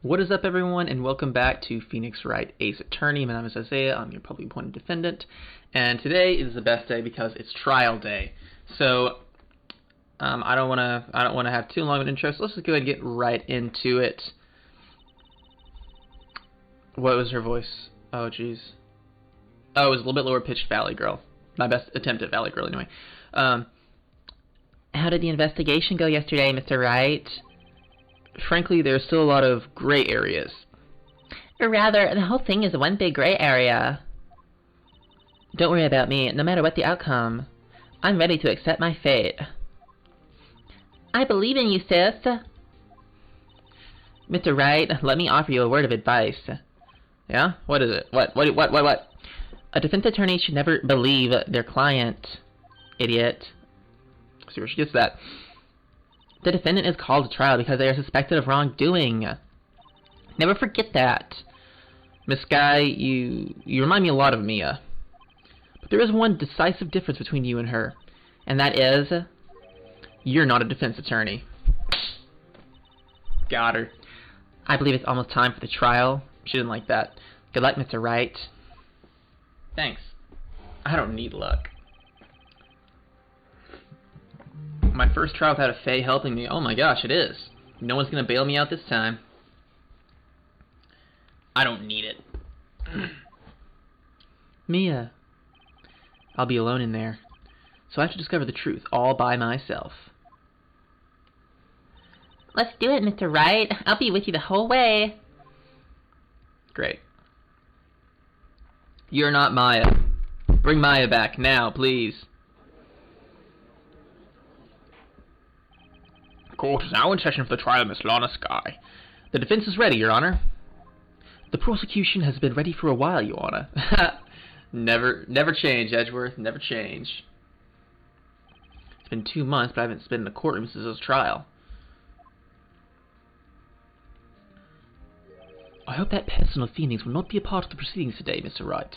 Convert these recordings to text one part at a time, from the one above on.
What is up, everyone, and welcome back to Phoenix Wright Ace Attorney. My name is Isaiah. I'm your publicly appointed defendant, and today is the best day because it's trial day. So I don't want to have too long of an intro. So let's just go ahead and get right into it. What was her voice? Oh, jeez. Oh, it was a little bit lower pitched Valley Girl. My best attempt at Valley Girl, anyway. How did the investigation go yesterday, Mr. Wright? Frankly, there's still a lot of gray areas. Or rather, the whole thing is one big gray area. Don't worry about me, no matter what the outcome. I'm ready to accept my fate. I believe in you, sis. Mr. Wright, let me offer you a word of advice. Yeah? What is it? What? A defense attorney should never believe their client. Idiot. See where she gets that. The defendant is called to trial because they are suspected of wrongdoing. Never forget that. Miss Skye, you remind me a lot of Mia. But there is one decisive difference between you and her. And that is, you're not a defense attorney. Got her. I believe it's almost time for the trial. She didn't like that. Good luck, Mr. Wright. Thanks. I don't need luck. My first trial without a Fae helping me. Oh my gosh, it is. No one's gonna bail me out this time. I don't need it. Mia. I'll be alone in there. So I have to discover the truth all by myself. Let's do it, Mr. Wright. I'll be with you the whole way. Great. You're not Maya. Bring Maya back now, please. Court is now in session for the trial of Miss Lana Skye. The defense is ready, Your Honor. The prosecution has been ready for a while, Your Honor. Never change, Edgeworth. Never change. It's been 2 months, but I haven't been in the courtroom since this trial. I hope that person of Phoenix will not be a part of the proceedings today, Mr. Wright.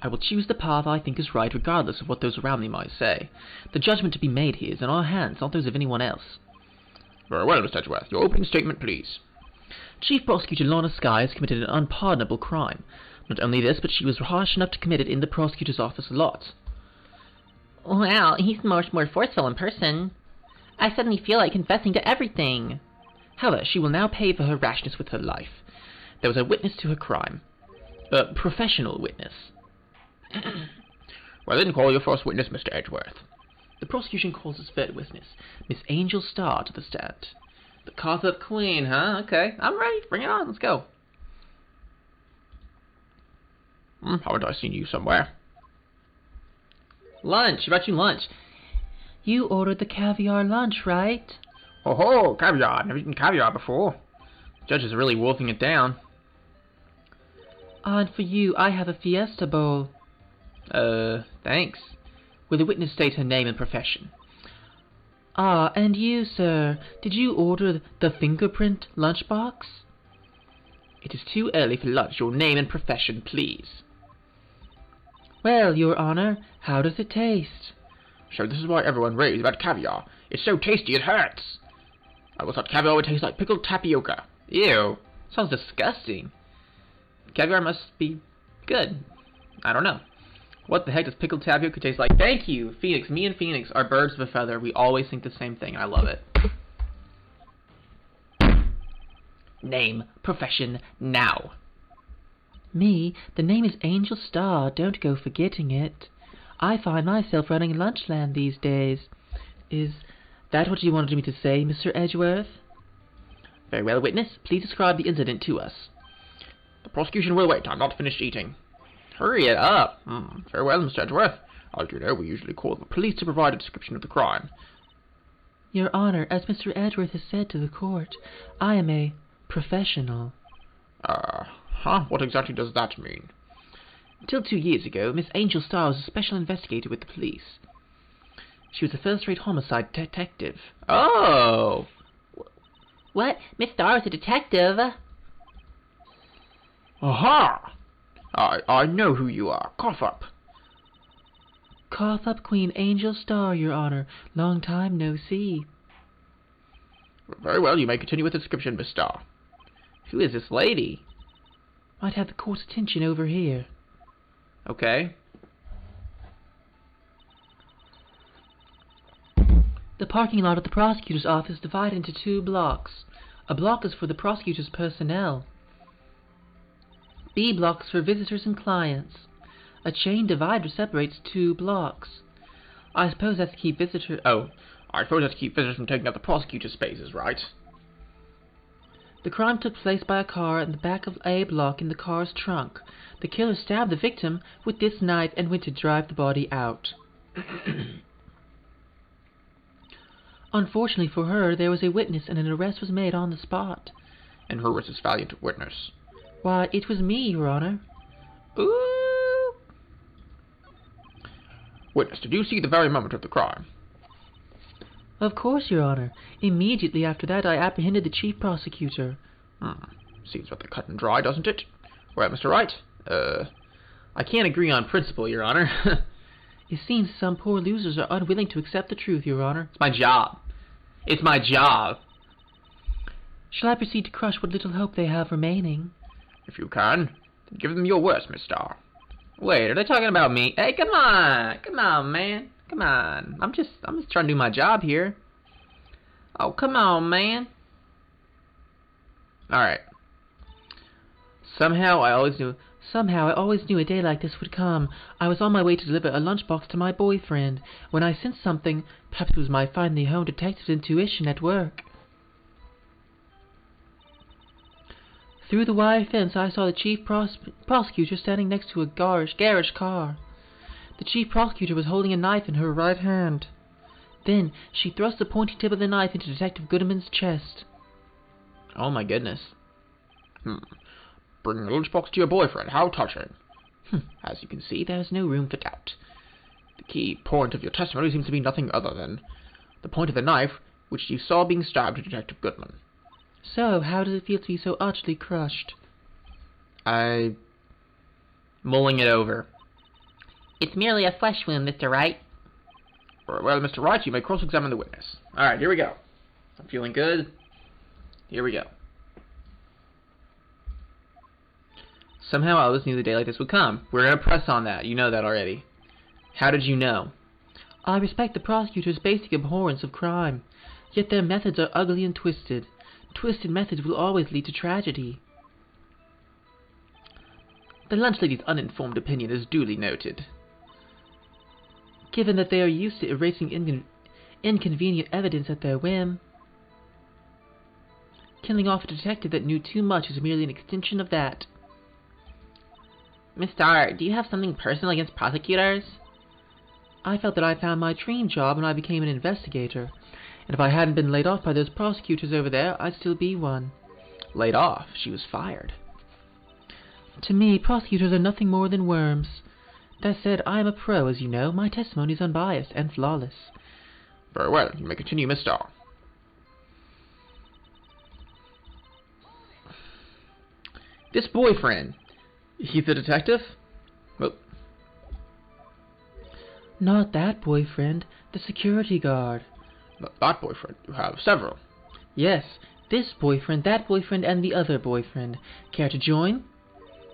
I will choose the path I think is right, regardless of what those around me might say. The judgment to be made here is in our hands, not those of anyone else. Very well, Mr. Edgeworth. Your opening statement, please. Chief Prosecutor Lana Skye has committed an unpardonable crime. Not only this, but she was harsh enough to commit it in the prosecutor's office a lot. Wow, he's much more forceful in person. I suddenly feel like confessing to everything. However, she will now pay for her rashness with her life. There was a witness to her crime. A professional witness. Well, then call your first witness, Mr. Edgeworth. The prosecution calls his third witness, Miss Angel Starr, to the stand. The Carthup Queen, huh? Okay, I'm ready. Bring it on. Let's go. Haven't I seen you somewhere? Lunch. About you lunch. You ordered the caviar lunch, right? Oh ho, caviar. Never eaten caviar before. The judge is really wolfing it down. And for you, I have a fiesta bowl. Thanks. Will the witness state her name and profession? Ah, and you, sir, did you order the fingerprint lunchbox? It is too early for lunch. Your name and profession, please. Well, Your Honor, how does it taste? So this is why everyone raves about caviar. It's so tasty it hurts. I always thought caviar would taste like pickled tapioca. Ew. Sounds disgusting. Caviar must be good. I don't know. What the heck does pickled tapioca taste like? Thank you, Phoenix. Me and Phoenix are birds of a feather. We always think the same thing. I love it. Name, profession, now. Me? The name is Angel Starr. Don't go forgetting it. I find myself running Lunchland these days. Is that what you wanted me to say, Mr. Edgeworth? Very well, witness. Please describe the incident to us. The prosecution will wait. I'm not finished eating. Hurry it up. Very well, Mr. Edgeworth. As you know, we usually call the police to provide a description of the crime. Your Honor, as Mr. Edgeworth has said to the court, I am a professional. What exactly does that mean? Until 2 years ago, Miss Angel Starr was a special investigator with the police. She was a first-rate homicide detective. Oh! What? Miss Starr is a detective? Aha! I know who you are. Cough up. Carthup Queen Angel Starr, Your Honor. Long time no see. Very well, you may continue with the description, Miss Starr. Who is this lady? Might have the court's attention over here. Okay. The parking lot of the prosecutor's office is divided into 2 blocks. A block is for the prosecutor's personnel. B block is for visitors and clients. A chain divider separates 2 blocks. I suppose that's to keep visitors... Oh, I suppose that's to keep visitors from taking up the prosecutor's spaces, right? The crime took place by a car in the back of A block in the car's trunk. The killer stabbed the victim with this knife and went to drive the body out. Unfortunately for her, there was a witness and an arrest was made on the spot. And who was this valiant witness? Why, it was me, Your Honor. Ooh! Witness, did you see the very moment of the crime? Of course, Your Honor. Immediately after that, I apprehended the chief prosecutor. Seems rather cut and dry, doesn't it? Well, Mr. Wright, I can't agree on principle, Your Honor. It seems some poor losers are unwilling to accept the truth, Your Honor. It's my job. It's my job. Shall I proceed to crush what little hope they have remaining? If you can, then give them your worst, Miss Starr. Wait, are they talking about me? Hey, come on, man. Come on. I'm just trying to do my job here. Oh, come on, man. Alright. Somehow I always knew a day like this would come. I was on my way to deliver a lunchbox to my boyfriend when I sensed something. Perhaps it was my finely honed detective intuition at work. Through the wire fence, I saw the chief prosecutor standing next to a garage car. The chief prosecutor was holding a knife in her right hand. Then she thrust the pointy tip of the knife into Detective Goodman's chest. Oh my goodness. Bringing a lunchbox to your boyfriend, how touching. As you can see, there is no room for doubt. The key point of your testimony seems to be nothing other than the point of the knife which you saw being stabbed to Detective Goodman. So, how does it feel to be so utterly crushed? Mulling it over. It's merely a flesh wound, Mr. Wright. Well, Mr. Wright, you may cross-examine the witness. Alright, here we go. I'm feeling good. Here we go. Somehow I always knew the day like this would come. We're going to press on that. You know that already. How did you know? I respect the prosecutor's basic abhorrence of crime. Yet their methods are ugly and twisted. Twisted methods will always lead to tragedy. The lunch lady's uninformed opinion is duly noted. Given that they are used to erasing inconvenient evidence at their whim, killing off a detective that knew too much is merely an extension of that. Miss Starr, do you have something personal against prosecutors? I felt that I found my dream job when I became an investigator, and if I hadn't been laid off by those prosecutors over there, I'd still be one. Laid off? She was fired. To me, prosecutors are nothing more than worms. That said, I am a pro, as you know. My testimony is unbiased and flawless. Very well. You may continue, Miss Starr. This boyfriend, he's a detective? Well, not that boyfriend, the security guard. Not that boyfriend. You have several. Yes, this boyfriend, that boyfriend, and the other boyfriend. Care to join?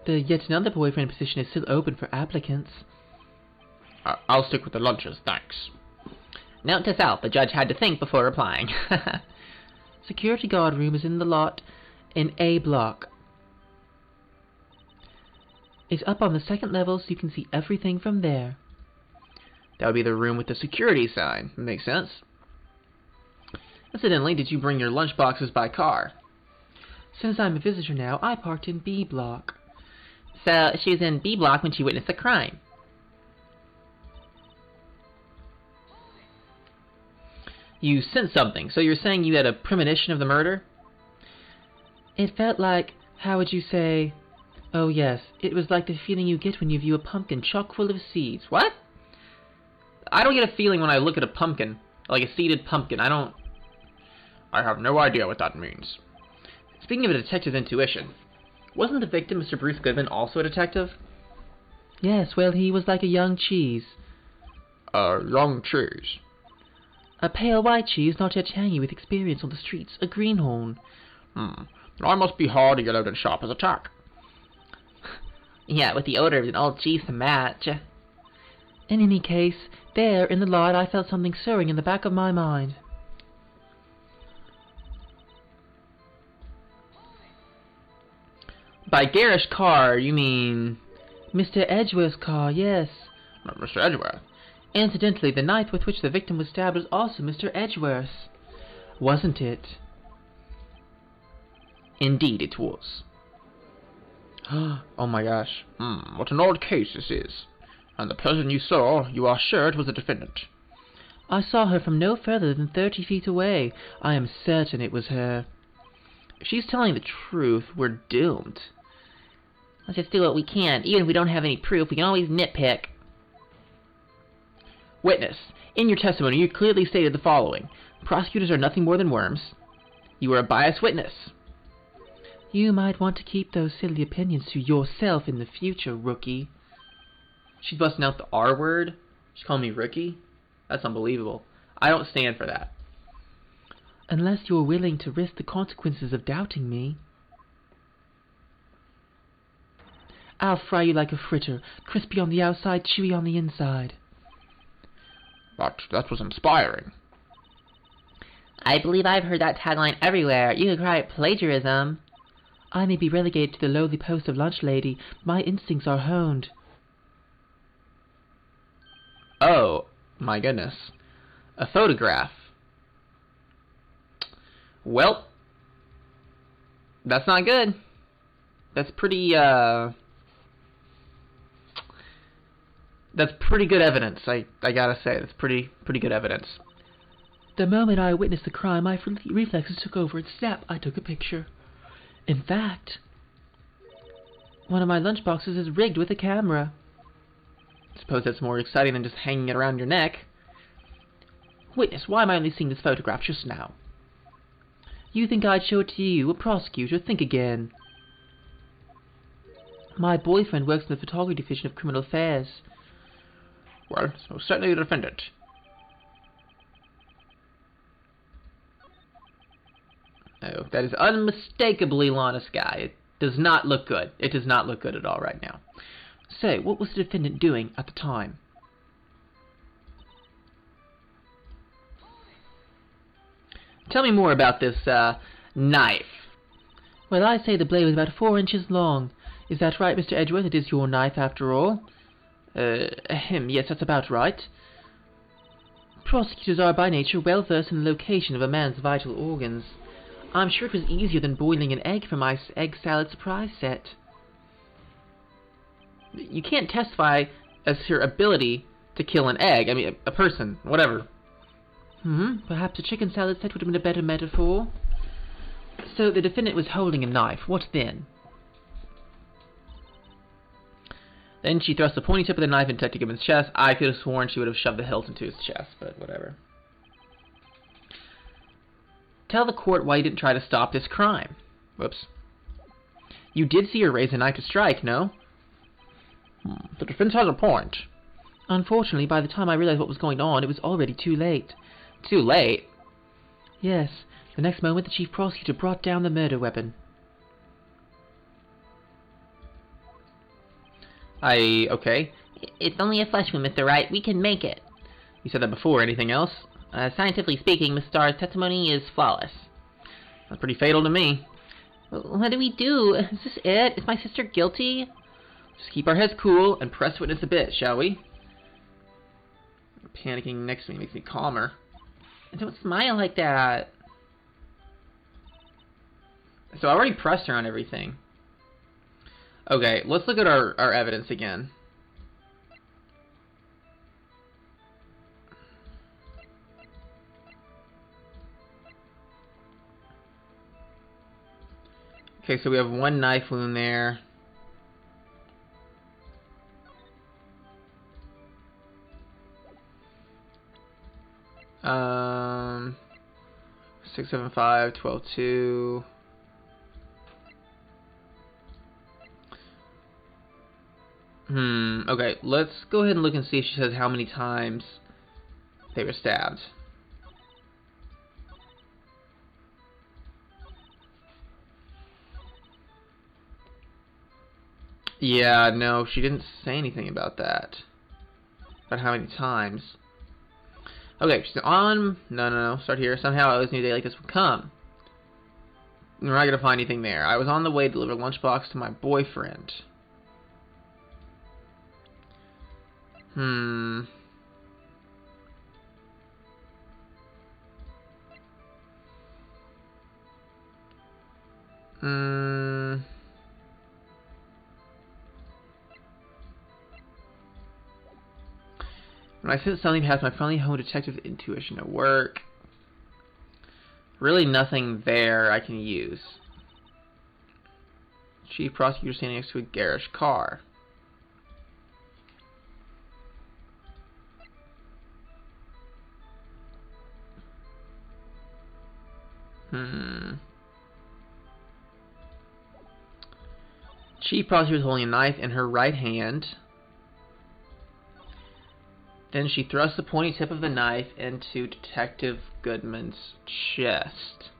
The yet another boyfriend position is still open for applicants. I'll stick with the lunches, thanks. Note to self, the judge had to think before replying. Security guard room is in the lot in A block. It's up on the second level so you can see everything from there. That would be the room with the security sign. Makes sense. Incidentally, did you bring your lunch boxes by car? Since I'm a visitor now, I parked in B block. So, she was in B block when she witnessed the crime. You sensed something, so you're saying you had a premonition of the murder? It felt like, how would you say... Oh yes, it was like the feeling you get when you view a pumpkin chock full of seeds. What? I don't get a feeling when I look at a pumpkin, like a seeded pumpkin. I have no idea what that means. Speaking of a detective's intuition, wasn't the victim, Mr. Bruce Goodman, also a detective? Yes, well, he was like a young cheese. A young cheese? A pale white cheese, not yet tangy with experience on the streets. A greenhorn. I must be hard, yellowed, and sharp as a tack. Yeah, with the odor of an old cheese to match. In any case, there, in the light, I felt something stirring in the back of my mind. By garish car, you mean... Mr. Edgeworth's car, yes. Mr. Edgeworth? Incidentally, the knife with which the victim was stabbed was also Mr. Edgeworth's. Wasn't it? Indeed it was. Oh my gosh. What an odd case this is. And the person you saw, you are sure it was the defendant? I saw her from no further than 30 feet away. I am certain it was her. If she's telling the truth, we're doomed. Let's just do what we can. Even if we don't have any proof, we can always nitpick. Witness, in your testimony you clearly stated the following. Prosecutors are nothing more than worms. You are a biased witness. You might want to keep those silly opinions to yourself in the future, rookie. She's busting out the R word? She's calling me rookie? That's unbelievable. I don't stand for that. Unless you're willing to risk the consequences of doubting me. I'll fry you like a fritter, crispy on the outside, chewy on the inside. But that was inspiring. I believe I've heard that tagline everywhere. You could cry it plagiarism. I may be relegated to the lowly post of lunch lady. My instincts are honed. Oh, my goodness. A photograph. Well, that's not good. That's pretty good evidence. I gotta say, that's pretty good evidence. The moment I witnessed the crime, my reflexes took over, and snap, I took a picture. In fact, one of my lunchboxes is rigged with a camera. Suppose that's more exciting than just hanging it around your neck. Witness, why am I only seeing this photograph just now? You think I'd show it to you, a prosecutor? Think again. My boyfriend works in the photography division of criminal affairs. Well, so certainly the defendant. Oh, that is unmistakably Lana Skye. It does not look good. It does not look good at all right now. So, what was the defendant doing at the time? Tell me more about this, knife. Well, I say the blade was about 4 inches long. Is that right, Mr. Edgeworth? It is your knife, after all. Yes, that's about right. Prosecutors are by nature well versed in the location of a man's vital organs. I'm sure it was easier than boiling an egg for my egg salad surprise set. You can't testify as to your ability to kill an egg. I mean, a person, whatever. Perhaps a chicken salad set would have been a better metaphor. So the defendant was holding a knife. What then? Then she thrust the pointy tip of the knife into Detective Gibbons' chest. I could have sworn she would have shoved the hilt into his chest, but whatever. Tell the court why you didn't try to stop this crime. Whoops. You did see her raise a knife to strike, no? The defense has a point. Unfortunately, by the time I realized what was going on, it was already too late. Too late? Yes. The next moment, the chief prosecutor brought down the murder weapon. Okay. It's only a flesh wound, Mr. Wright. We can make it. You said that before. Anything else? Scientifically speaking, Miss Starr's testimony is flawless. That's pretty fatal to me. What do we do? Is this it? Is my sister guilty? Just keep our heads cool and press witness a bit, shall we? Panicking next to me makes me calmer. Don't smile like that. So I already pressed her on everything. Okay, let's look at our evidence again. Okay, so we have one knife wound there. Um, 675, 12-2. Okay, let's go ahead and look and see if she says how many times they were stabbed. Yeah, no, she didn't say anything about that. About how many times. Okay, she's on... No. Start here. Somehow I always knew a day like this would come. We're not gonna find anything there. I was on the way to deliver a lunchbox to my boyfriend. When I sent something past my finally honed detective intuition at work. Really nothing there I can use. Chief prosecutor standing next to a garish car. Chief prosecutor was holding a knife in her right hand. Then she thrust the pointy tip of the knife into Detective Goodman's chest.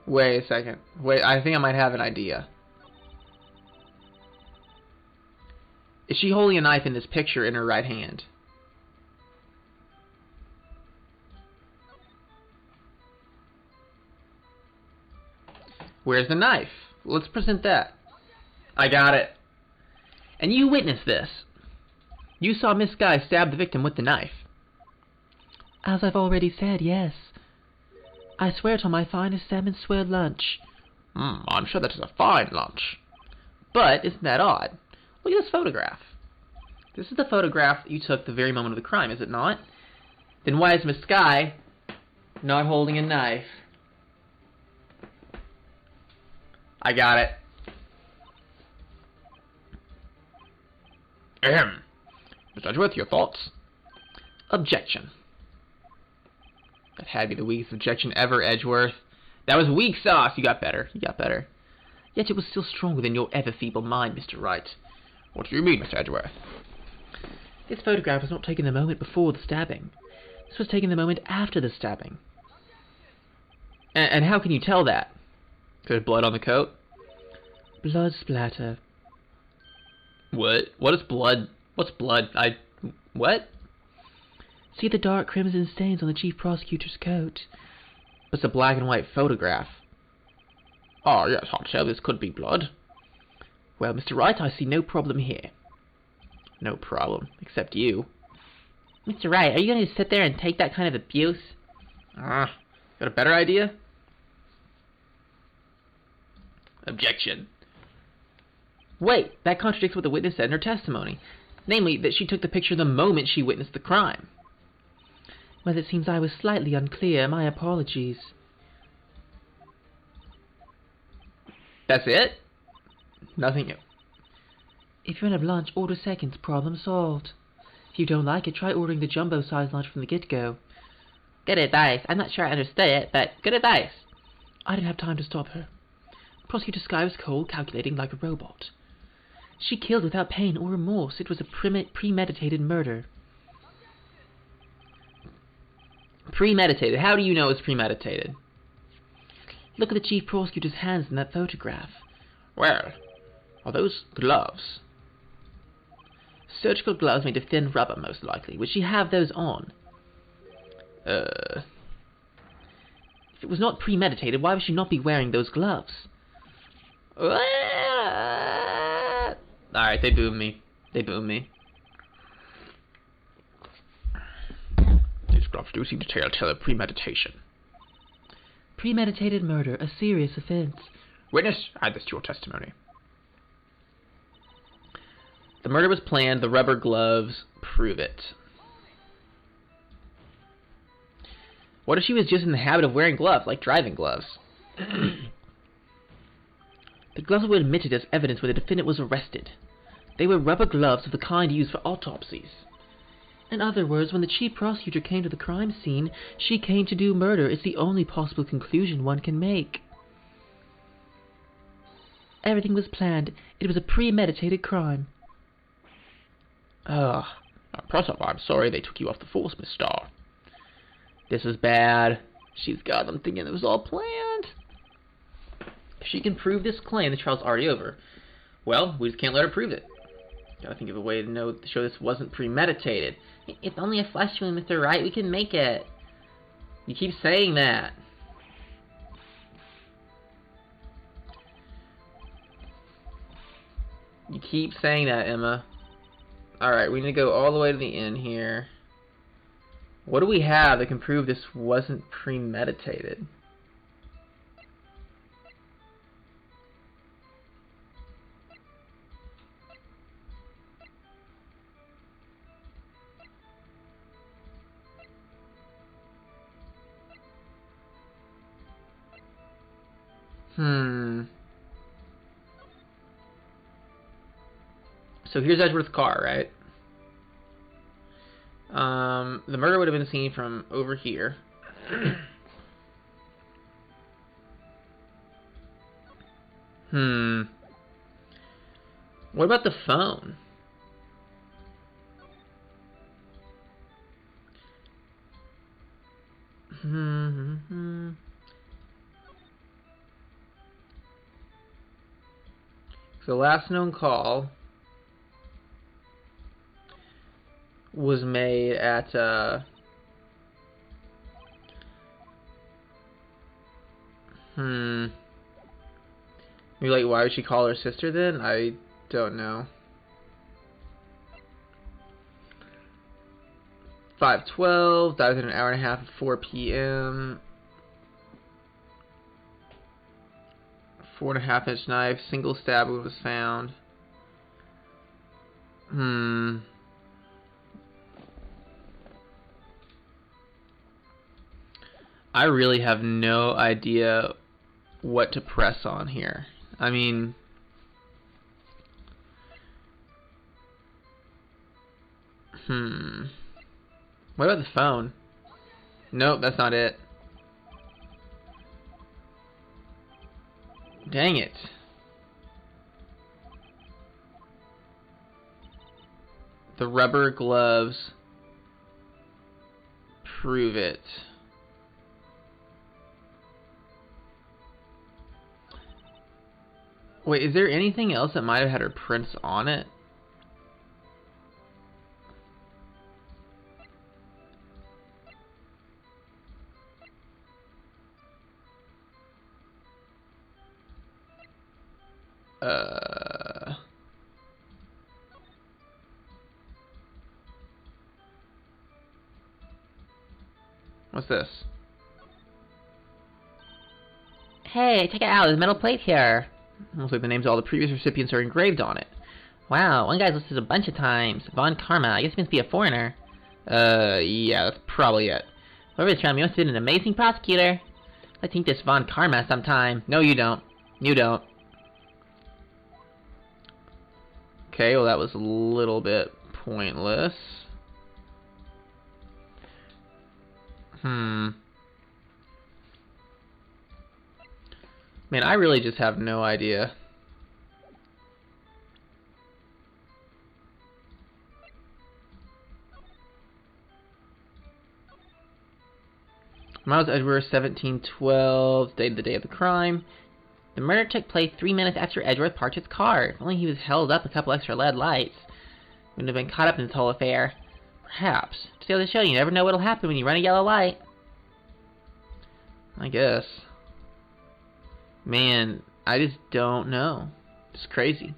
Wait a second. Wait, I think I might have an idea. Is she holding a knife in this picture in her right hand? Where's the knife? Let's present that. I got it. And you witnessed this. You saw Miss Skye stab the victim with the knife. As I've already said, yes. I swear it on my finest salmon swirl lunch. I'm sure that is a fine lunch. But isn't that odd? Look at this photograph. This is the photograph that you took the very moment of the crime, is it not? Then why is Miss Skye not holding a knife? I got it. Mr. Edgeworth, your thoughts? Objection. That had to be the weakest objection ever, Edgeworth. That was weak sauce. You got better. You got better. Yet it was still stronger than your ever-feeble mind, Mr. Wright. What do you mean, Mr. Edgeworth? This photograph was not taken the moment before the stabbing. This was taken the moment after the stabbing. And how can you tell that? There's blood on the coat? Blood splatter. What? What is blood? What's blood? What? See the dark crimson stains on the chief prosecutor's coat. It's a black and white photograph. Oh, yes, hard to tell. This could be blood. Well, Mr. Wright, I see no problem here. No problem. Except you. Mr. Wright, are you going to sit there and take that kind of abuse? Got a better idea? Objection. Wait, that contradicts what the witness said in her testimony. Namely, that she took the picture the moment she witnessed the crime. Well, it seems I was slightly unclear. My apologies. That's it? Nothing new. If you want to have lunch, order seconds. Problem solved. If you don't like it, try ordering the jumbo-sized lunch from the get-go. Good advice. I'm not sure I understood it, but good advice. I didn't have time to stop her. Prosecutor Skye was cold, calculating like a robot. She killed without pain or remorse. It was a premeditated murder. Premeditated? How do you know it's premeditated? Look at the chief prosecutor's hands in that photograph. Well, are those gloves? Surgical gloves made of thin rubber, most likely. Would she have those on? If it was not premeditated, why would she not be wearing those gloves? Alright, they boomed me. They boomed me. These gloves do seem to tell of premeditation. Premeditated murder, a serious offense. Witness, add this to your testimony. The murder was planned. The rubber gloves prove it. What if she was just in the habit of wearing gloves, like driving gloves? The gloves were admitted as evidence when the defendant was arrested. They were rubber gloves of the kind used for autopsies. In other words, when the chief prosecutor came to the crime scene, she came to do murder. It's the only possible conclusion one can make. Everything was planned. It was a premeditated crime. Press up, I'm sorry they took you off the force, Miss Starr. This is bad. She's got them thinking it was all planned. If she can prove this claim, the trial's already over. Well, we just can't let her prove it. Gotta think of a way to show this wasn't premeditated. It's only a flesh wound, Mr. Wright. We can make it. You keep saying that. You keep saying that, Emma. Alright, we need to go all the way to the end here. What do we have that can prove this wasn't premeditated? So here's Edgeworth's car, right? The murder would have been seen from over here. What about the phone? So the last known call was made at maybe like, why would she call her sister then? I don't know. 5:12, died within an hour and a half at 4 p.m. 4.5-inch knife, single stab wound was found. I really have no idea what to press on here. I mean, what about the phone? Nope, that's not it. Dang it. The rubber gloves prove it. Wait, is there anything else that might have had her prints on it? What's this? Hey, check it out. There's a metal plate here. Looks like the names of all the previous recipients are engraved on it. Wow, one guy's listed a bunch of times. Von Karma. I guess he must be a foreigner. Yeah, that's probably it. Whoever this from, you must have been an amazing prosecutor. I think this Von Karma sometime. No, you don't. You don't. Okay, well that was a little bit pointless. Man, I really just have no idea. Miles Edgeworth, 1712, dated the day of the crime. The murder took place 3 minutes after Edgeworth parked his car. If only he was held up a couple extra LED lights, wouldn't have been caught up in this whole affair. Perhaps. Just goes to show you never know what'll happen when you run a yellow light. I guess. Man, I just don't know. It's crazy.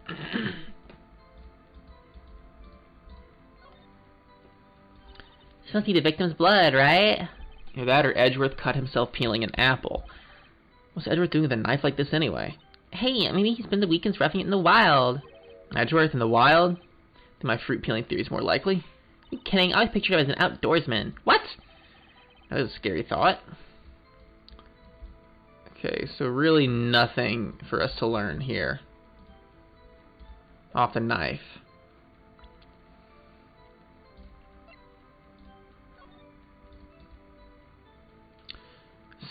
This must be the victim's blood, right? Either that or Edgeworth cut himself peeling an apple. What's Edgeworth doing with a knife like this anyway? Hey, maybe he spent the weekends roughing it in the wild. Edgeworth in the wild? I think my fruit peeling theory is more likely. Are you kidding? I always pictured him as an outdoorsman. What? That was a scary thought. Okay, so really nothing for us to learn here. Off the knife.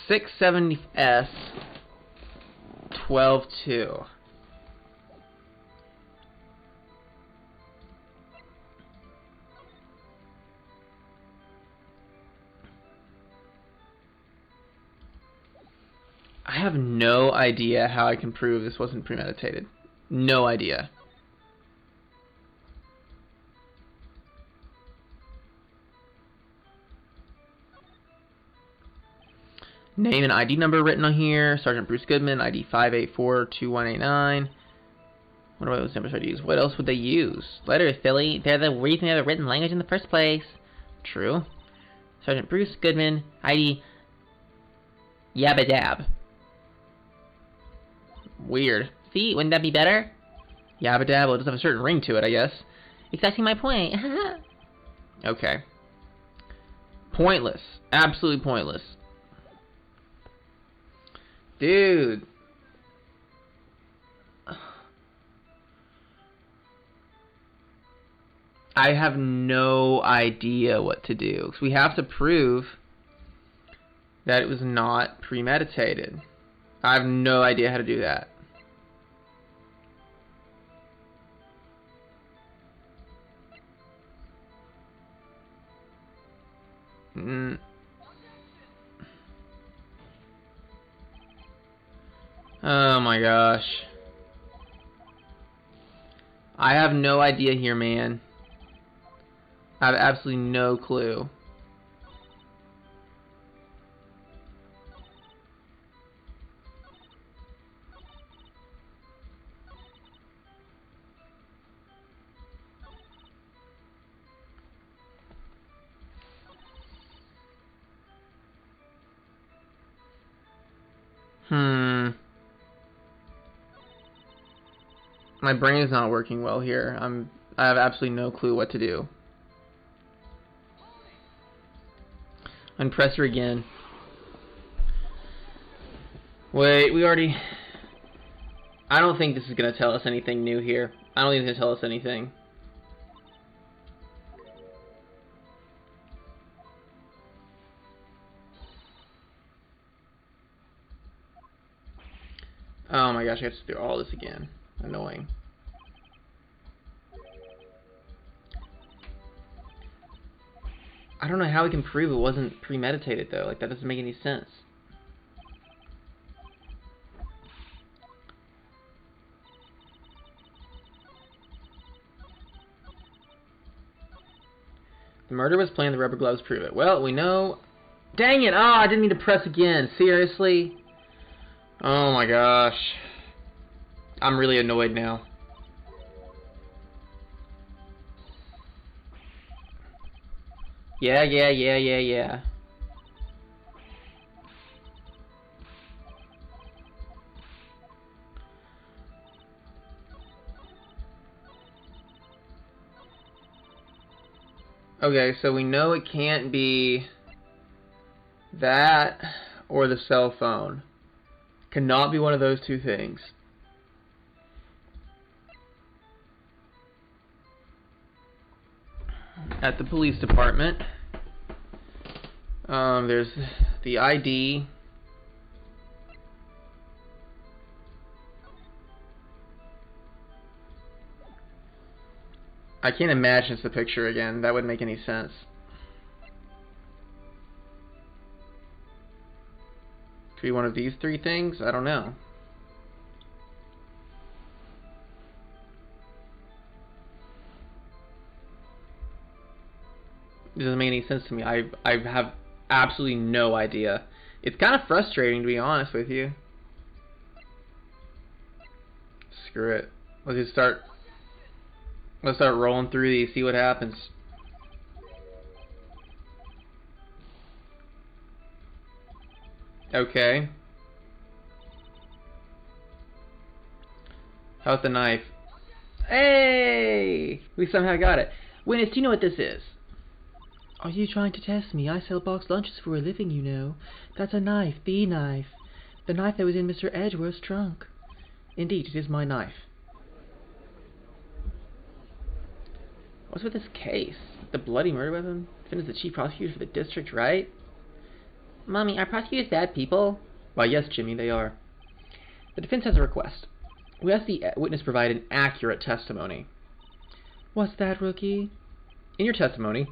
$670S 12-2. I have no idea how I can prove this wasn't premeditated. No idea. Name and ID number written on here. Sergeant Bruce Goodman, ID 5842189. What are those numbers I'd use? What else would they use? Letters, silly. They're the reason they have a written language in the first place. True. Sergeant Bruce Goodman, ID Yabba Dab. Weird. See, wouldn't that be better? Yabba Dab, well, it does have a certain ring to it, I guess. Exactly my point. Okay. Pointless. Absolutely pointless. Dude. I have no idea what to do. Because we have to prove that it was not premeditated. I have no idea how to do that. Oh my gosh. I have no idea here, man. I have absolutely no clue. My brain is not working well here. I have absolutely no clue what to do. Unpress her again. Wait, we already... I don't think this is going to tell us anything new here. I don't think it's going to tell us anything. Oh my gosh, I have to do all this again. Annoying. I don't know how we can prove it wasn't premeditated though. Like, that doesn't make any sense. The murder was planned, the rubber gloves prove it. Well, we know... Dang it! Oh, I didn't mean to press again. Seriously? Oh my gosh. I'm really annoyed now. Yeah. Okay, so we know it can't be that or the cell phone. Cannot be one of those two things. At the police department, there's the ID. I can't imagine it's the picture again. That wouldn't make any sense. Could be one of these three things? I don't know. It doesn't make any sense to me. I have absolutely no idea. It's kind of frustrating, to be honest with you. Screw it. Let's start rolling through these, see what happens. Okay. How's the knife? Hey! We somehow got it. Witness, do you know what this is? Are you trying to test me? I sell boxed lunches for a living, you know. That's a knife, the knife. The knife that was in Mr. Edgeworth's trunk. Indeed, it is my knife. What's with this case? The bloody murder weapon? Finn is the chief prosecutor for the district, right? Mommy, are prosecutors bad people? Why, yes, Jimmy, they are. The defense has a request. We ask the witness provide an accurate testimony. What's that, rookie? In your testimony,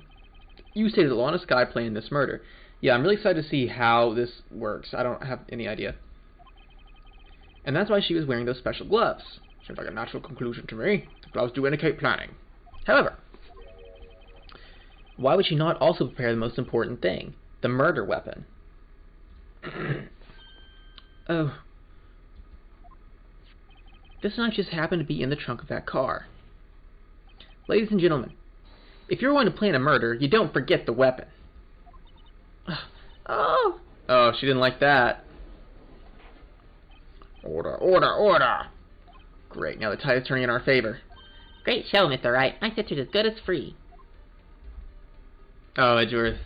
you stated that Lana Skye planned this murder. Yeah, I'm really excited to see how this works. I don't have any idea. And that's why she was wearing those special gloves. Seems like a natural conclusion to me. The gloves do indicate planning. However, why would she not also prepare the most important thing? The murder weapon. Oh. This knife just happened to be in the trunk of that car. Ladies and gentlemen, if you're going to plan a murder, you don't forget the weapon. Oh! Oh, she didn't like that. Order, order, order! Great, now the tide is turning in our favor. Great show, Mr. Wright. My sister's as good as free. Oh, Edgeworth.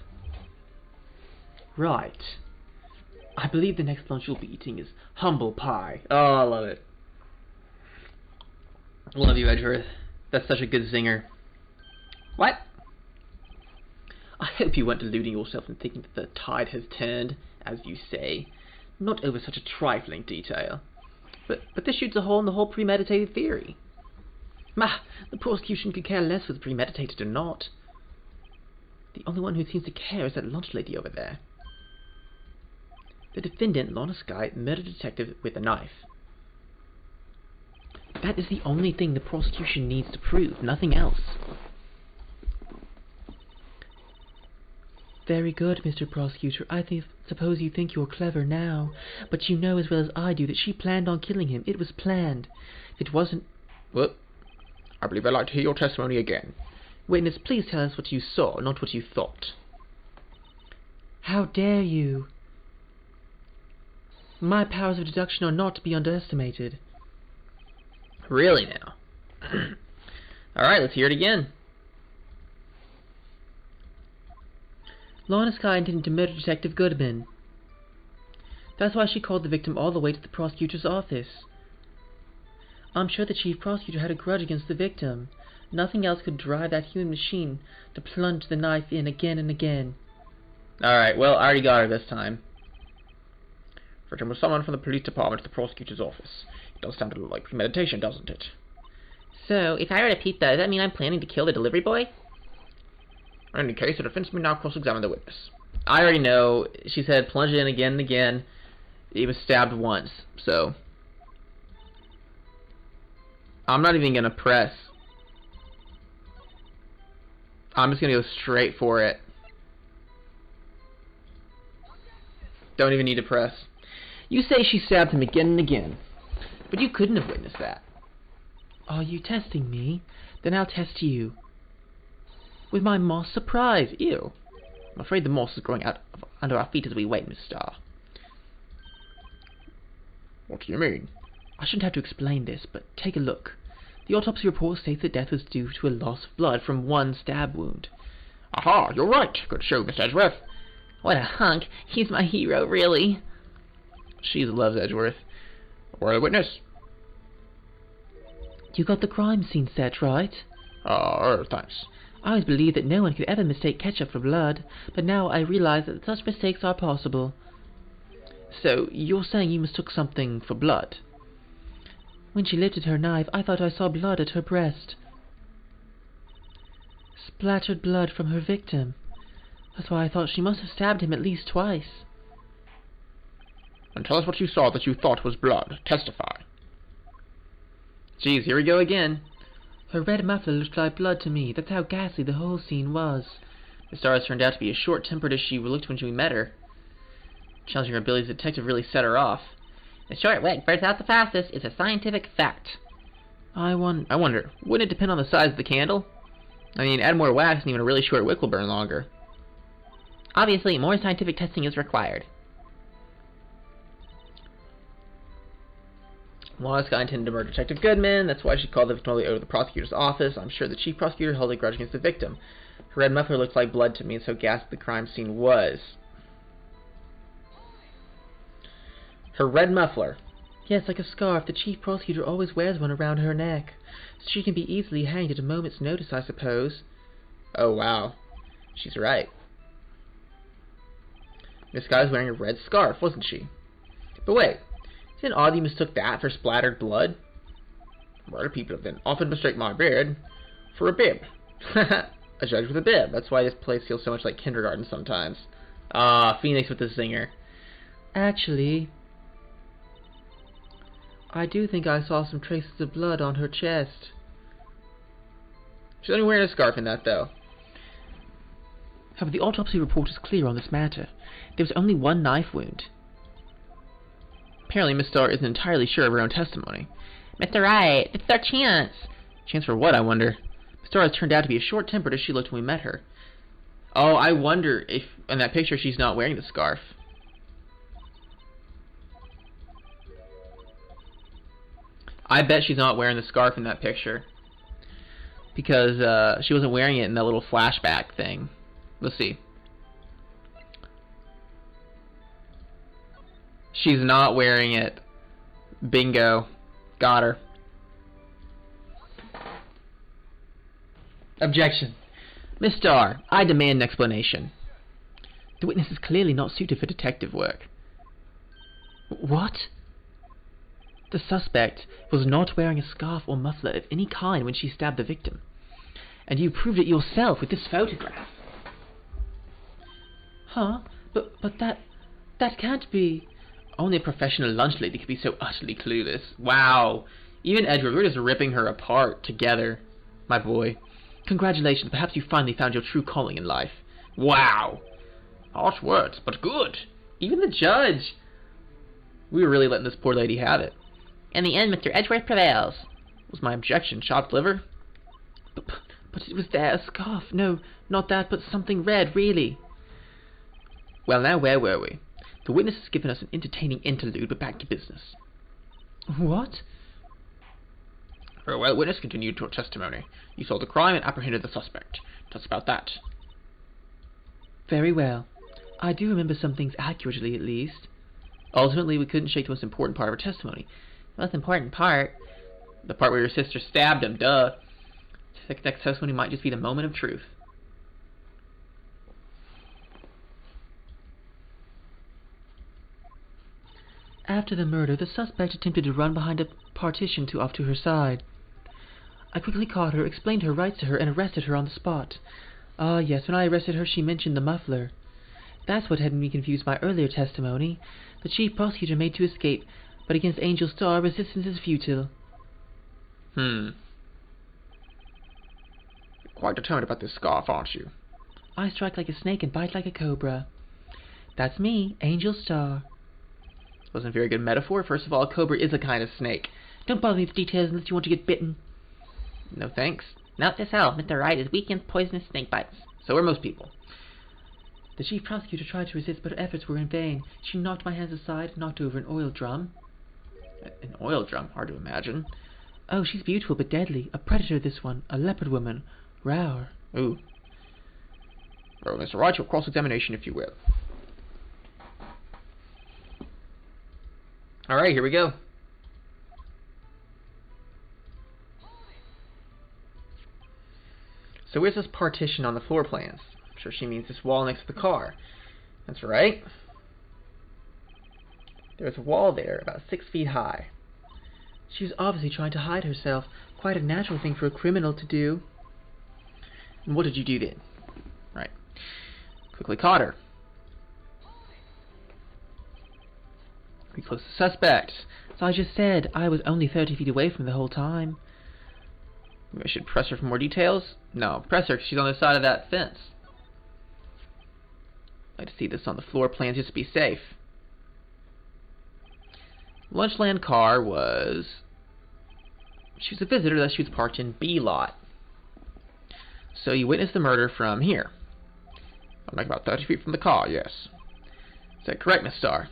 Right. I believe the next lunch you'll be eating is humble pie. Oh, I love it. Love you, Edgeworth. That's such a good zinger. What? I hope you weren't deluding yourself in thinking that the tide has turned, as you say. Not over such a trifling detail. But this shoots a hole in the whole premeditated theory. The prosecution could care less whether premeditated or not. The only one who seems to care is that lunch lady over there. The defendant, Lana Skye, murdered a detective with a knife. That is the only thing the prosecution needs to prove, nothing else. Very good, Mr. Prosecutor. Suppose you think you're clever now, but you know as well as I do that she planned on killing him. It was planned. If it wasn't... Well, I believe I'd like to hear your testimony again. Witness, please tell us what you saw, not what you thought. How dare you? My powers of deduction are not to be underestimated. Really now? Alright, let's hear it again. Lana Skye intended to murder Detective Goodman. That's why she called the victim all the way to the prosecutor's office. I'm sure the chief prosecutor had a grudge against the victim. Nothing else could drive that human machine to plunge the knife in again and again. Alright, well, I already got her this time. Victim was summoned from the police department to the prosecutor's office. It does sound a little like premeditation, doesn't it? So, if I were to repeat that, does that mean I'm planning to kill the delivery boy? In any case, the defense may now cross-examine the witness. I already know. She said plunge it in again and again. He was stabbed once, so... I'm not even going to press. I'm just going to go straight for it. Don't even need to press. You say she stabbed him again and again, but you couldn't have witnessed that. Are you testing me? Then I'll test you. With my moss surprise. Ew. I'm afraid the moss is growing out under our feet as we wait, Miss Starr. What do you mean? I shouldn't have to explain this, but take a look. The autopsy report states that death was due to a loss of blood from one stab wound. Aha, you're right. Good show, Mr. Edgeworth. What a hunk. He's my hero, really. She loves Edgeworth. Where the witness? You got the crime scene set, right? Thanks. I always believed that no one could ever mistake ketchup for blood, but now I realize that such mistakes are possible. So, you're saying you mistook something for blood? When she lifted her knife, I thought I saw blood at her breast. Splattered blood from her victim. That's why I thought she must have stabbed him at least twice. And tell us what you saw that you thought was blood. Testify. Geez, here we go again. Her red muffler looked like blood to me. That's how ghastly the whole scene was. Miss Starr turned out to be as short-tempered as she looked when we met her. Challenging her abilities as a detective really set her off. The short wick burns out the fastest. It's a scientific fact. I wonder, wouldn't it depend on the size of the candle? I mean, add more wax and even a really short wick will burn longer. Obviously, more scientific testing is required. Lana Skye intended to murder Detective Goodman. That's why she called the victim all the way over to the prosecutor's office. I'm sure the chief prosecutor held a grudge against the victim. Her red muffler looked like blood to me, and so ghastly the crime scene was. Her red muffler. Yes, like a scarf. The chief prosecutor always wears one around her neck. So she can be easily hanged at a moment's notice, I suppose. Oh, wow. She's right. Miss Skye was wearing a red scarf, wasn't she? But wait. Isn't it odd you mistook that for splattered blood? Murder people have often mistake my beard for a bib. A judge with a bib. That's why this place feels so much like kindergarten sometimes. Ah, Phoenix with the zinger. Actually, I do think I saw some traces of blood on her chest. She's only wearing a scarf in that, though. However, the autopsy report is clear on this matter. There was only one knife wound. Apparently, Miss Starr isn't entirely sure of her own testimony. Mr. Wright, it's our chance. Chance for what, I wonder? Miss Starr has turned out to be as short-tempered as she looked when we met her. Oh, I wonder if, in that picture, she's not wearing the scarf. I bet she's not wearing the scarf in that picture. Because she wasn't wearing it in that little flashback thing. Let's see. She's not wearing it. Bingo. Got her. Objection. Miss Starr, I demand an explanation. The witness is clearly not suited for detective work. What? The suspect was not wearing a scarf or muffler of any kind when she stabbed the victim. And you proved it yourself with this photograph. Huh? But that can't be... Only a professional lunch lady could be so utterly clueless. Wow. Even Edward, we're just ripping her apart together. My boy. Congratulations, perhaps you finally found your true calling in life. Wow. Harsh words, but good. Even the judge. We were really letting this poor lady have it. In the end, Mr. Edgeworth prevails. Was my objection chopped liver? But it was there, a scarf. No, not that, but something red, really. Well, now where were we? The witness has given us an entertaining interlude, but back to business. What? Very well, witness, continued your testimony. You saw the crime and apprehended the suspect. Tell us about that. Very well. I do remember some things accurately, at least. Ultimately, we couldn't shake the most important part of her testimony. The most important part? The part where your sister stabbed him, duh. The next testimony might just be the moment of truth. After the murder, the suspect attempted to run behind a partition off to her side. I quickly caught her, explained her rights to her, and arrested her on the spot. Ah, yes, when I arrested her, she mentioned the muffler. That's what had me confused my earlier testimony. The chief prosecutor made to escape, but against Angel Starr, resistance is futile. You're quite determined about this scarf, aren't you? I strike like a snake and bite like a cobra. That's me, Angel Starr. Wasn't a very good metaphor. First of all, a cobra is a kind of snake. Don't bother me with details unless you want to get bitten. No thanks. Note to self, Mr. Wright is weak against poisonous snake bites. So are most people. The chief prosecutor tried to resist, but her efforts were in vain. She knocked my hands aside, knocked over an oil drum. An oil drum? Hard to imagine. Oh, she's beautiful but deadly. A predator, this one. A leopard woman. Rower. Ooh. Well, Mr. Wright, your cross-examination, if you will. Alright, here we go. So where's this partition on the floor plans? I'm sure she means this wall next to the car. That's right. There's a wall there about 6 feet high. She was obviously trying to hide herself. Quite a natural thing for a criminal to do. And what did you do then? Right. Quickly caught her. We close the suspect. As I just said, I was only 30 feet away from her the whole time. Maybe I should press her for more details? No, press her because she's on the side of that fence. I'd like to see this on the floor plans just to be safe. Lunchland car was... She was a visitor, thus she was parked in B lot. So you witnessed the murder from here. I'm like about 30 feet from the car, yes. Is that correct, Miss Starr?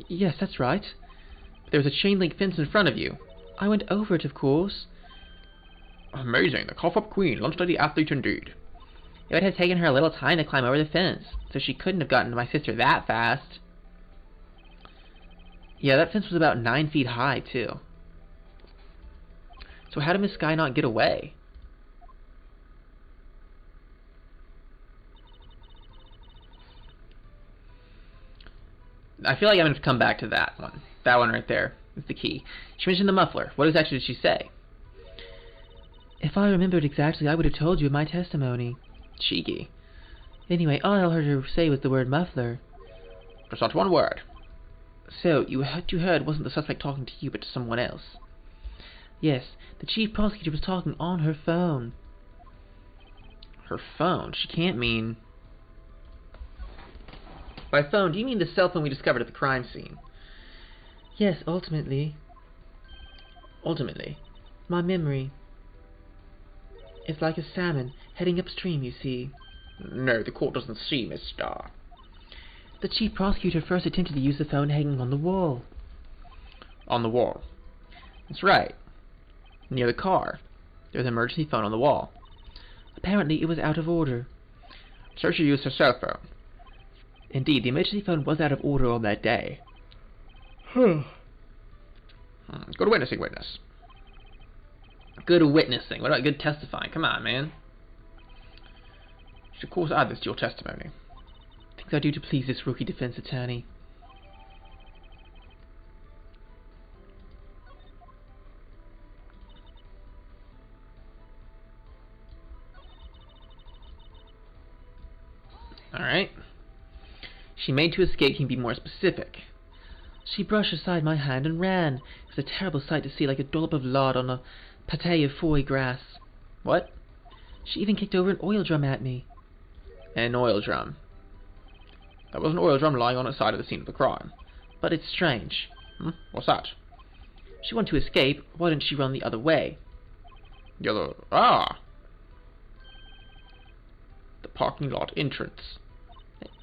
Yes, that's right. But there was a chain link fence in front of you. I went over it, of course. Amazing, the cough-up queen, lunch lady athlete indeed. It would have taken her a little time to climb over the fence, so she couldn't have gotten to my sister that fast. Yeah, that fence was about 9 feet high, too. So how did Miss Skye not get away? I feel like I'm going to come back to that one. That one right there is the key. She mentioned the muffler. What exactly did she say? If I remembered exactly, I would have told you in my testimony. Cheeky. Anyway, all I heard her say was the word muffler. Just not one word. So, what you heard wasn't the suspect talking to you, but to someone else? Yes, the chief prosecutor was talking on her phone. Her phone? She can't mean... By phone, do you mean the cell phone we discovered at the crime scene? Yes, ultimately. Ultimately? My memory. It's like a salmon heading upstream, you see. No, the court doesn't see, Miss Starr. The chief prosecutor first attempted to use the phone hanging on the wall. On the wall. That's right. Near the car. There's an emergency phone on the wall. Apparently, it was out of order. So she used her cell phone. Indeed, the emergency phone was out of order on that day. Good witnessing, witness. Good witnessing. What about good testifying? Come on, man. You should of course add this to your testimony. Things I do to please this rookie defense attorney. Alright. She made to escape. Can you be more specific? She brushed aside my hand and ran. It was a terrible sight to see, like a dollop of lard on a pate of foy grass. What? She even kicked over an oil drum at me. An oil drum. There was an oil drum lying on its side of the scene of the crime. But it's strange. What's that? She wanted to escape. Why didn't she run the other way? The other... Ah! The parking lot entrance.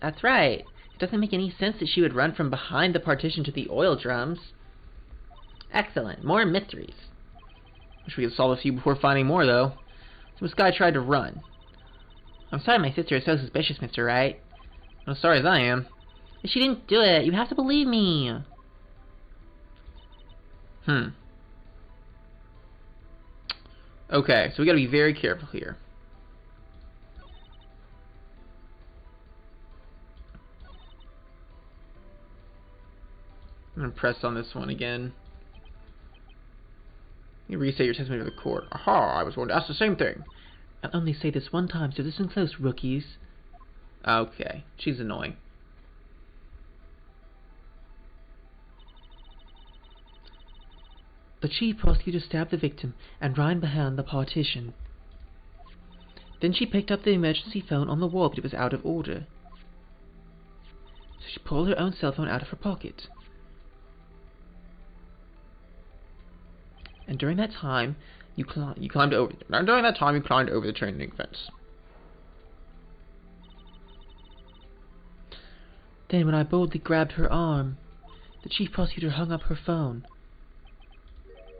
That's right. It doesn't make any sense that she would run from behind the partition to the oil drums. Excellent. More mysteries. Wish we could solve a few before finding more, though. So this guy tried to run. I'm sorry my sister is so suspicious, Mr. Wright. As sorry as I am. She didn't do it. You have to believe me. Okay, so we gotta be very careful here. I'm gonna press on this one again. You restate your testimony to the court. Aha, I was going to ask the same thing. I'll only say this one time, so listen close, rookies. Okay, she's annoying. The chief prosecutor stabbed the victim and ran behind the partition. Then she picked up the emergency phone on the wall, but it was out of order. So she pulled her own cell phone out of her pocket. And during that time, you climbed over. And during that time, you climbed over the chain link fence. Then, when I boldly grabbed her arm, the chief prosecutor hung up her phone.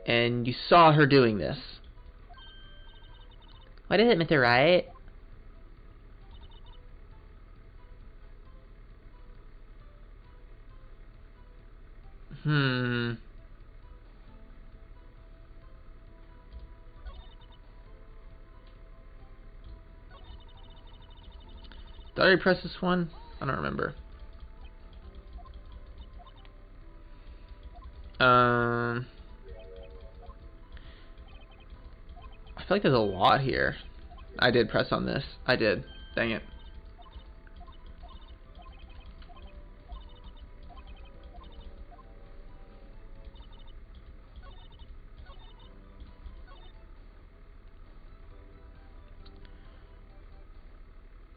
And you saw her doing this. What is it, Mr. Wright? Did I already press this one? I don't remember. I feel like there's a lot here. I did press on this. I did. Dang it.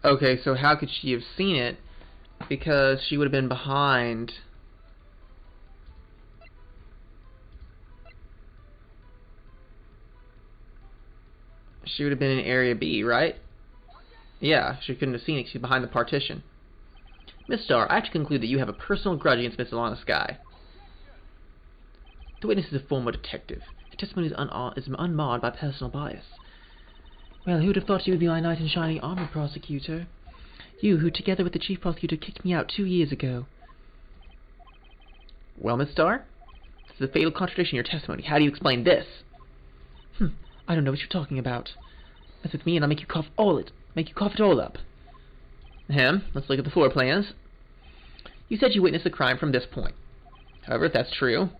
Okay, so how could she have seen it? Because she would have been behind. She would have been in Area B, right? Yeah, she couldn't have seen it. She's behind the partition. Miss Starr, I have to conclude that you have a personal grudge against Miss Lana Skye. The witness is a former detective. His testimony is unmarred by personal bias. Well, who would have thought you would be my knight in shining armor, prosecutor? You, who together with the chief prosecutor kicked me out 2 years ago. Well, Miss Starr, this is a fatal contradiction in your testimony. How do you explain this? I don't know what you're talking about. Mess with me and I'll make you cough it all up. Let's look at the floor plans. You said you witnessed the crime from this point. However, if that's true,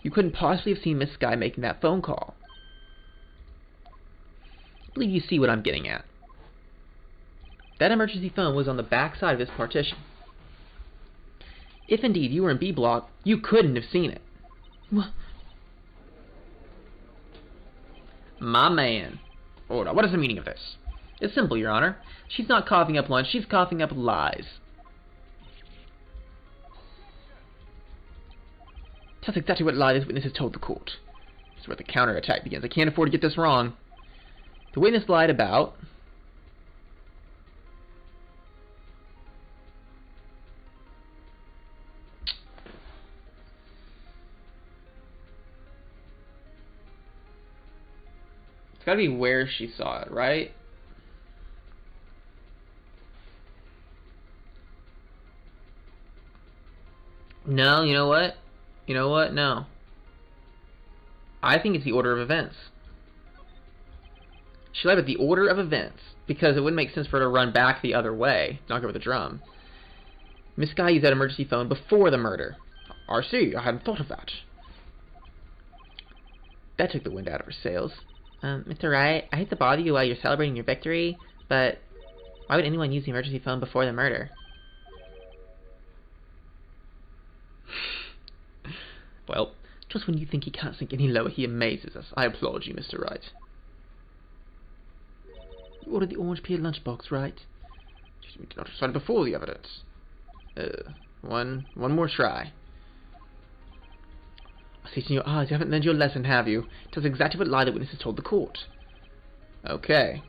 you couldn't possibly have seen Miss Skye making that phone call. I believe you see what I'm getting at. That emergency phone was on the back side of this partition. If indeed you were in B block, you couldn't have seen it. My man. Order. What is the meaning of this? It's simple, Your Honor. She's not coughing up lunch, she's coughing up lies. That's exactly what lie this witness has told the court. This is where the counterattack begins. I can't afford to get this wrong. The witness lied about... It's gotta be where she saw it, right? No, you know what? You know what? No. I think it's the order of events. She lied about the order of events, because it wouldn't make sense for her to run back the other way, knock over the drum. Miss Skye used that emergency phone before the murder. I see, I hadn't thought of that. That took the wind out of her sails. Mr. Wright, I hate to bother you while you're celebrating your victory, but why would anyone use the emergency phone before the murder? Well, just when you think he can't sink any lower, he amazes us. I applaud you, Mr. Wright. You ordered the orange peel lunchbox, right? You did not decide before the evidence. One more try. I see it in your eyes. You haven't learned your lesson, have you? It does exactly what lie the witness has told the court. Okay.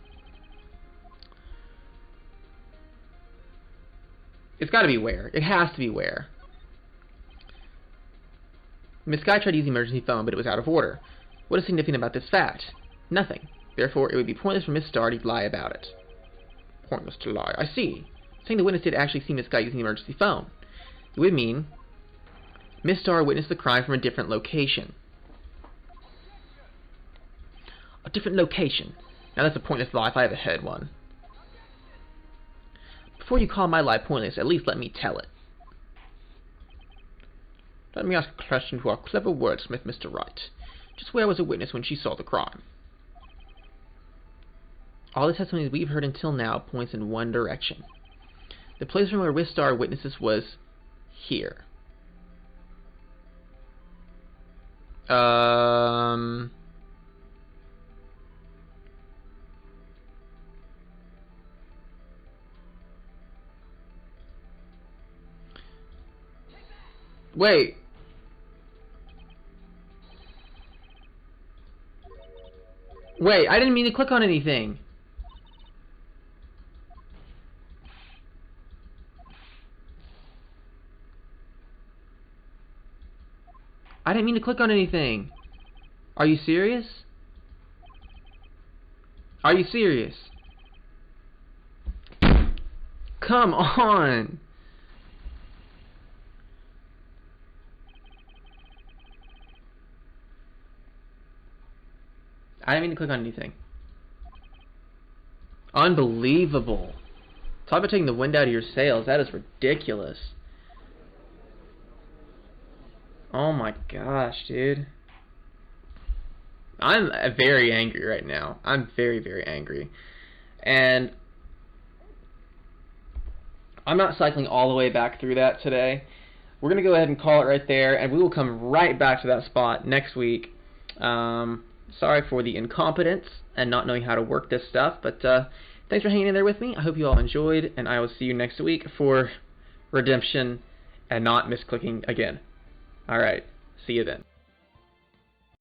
It's got to be where. It has to be where. Miss Skye tried to use the emergency phone, but it was out of order. What is significant about this fact? Nothing. Therefore, it would be pointless for Miss Starr to lie about it. Pointless to lie. I see. Saying the witness did actually see Miss Skye using the emergency phone. It would mean Miss Starr witnessed the crime from a different location. A different location. Now that's a pointless lie if I ever heard one. Before you call my lie pointless, at least let me tell it. Let me ask a question to our clever wordsmith, Mr. Wright. Just where was a witness when she saw the crime? All the testimonies we've heard until now points in one direction. The place from where Miss Starr witnesses was here. Wait. Wait, I didn't mean to click on anything. I didn't mean to click on anything. Are you serious? Are you serious? Come on. I didn't mean to click on anything. Unbelievable. Talk about taking the wind out of your sails. That is ridiculous. Oh my gosh, dude. I'm very angry right now. I'm very, very angry. And I'm not cycling all the way back through that today. We're going to go ahead and call it right there, and we will come right back to that spot next week. Sorry for the incompetence and not knowing how to work this stuff, but thanks for hanging in there with me. I hope you all enjoyed, and I will see you next week for redemption and not misclicking again. Alright, see you then.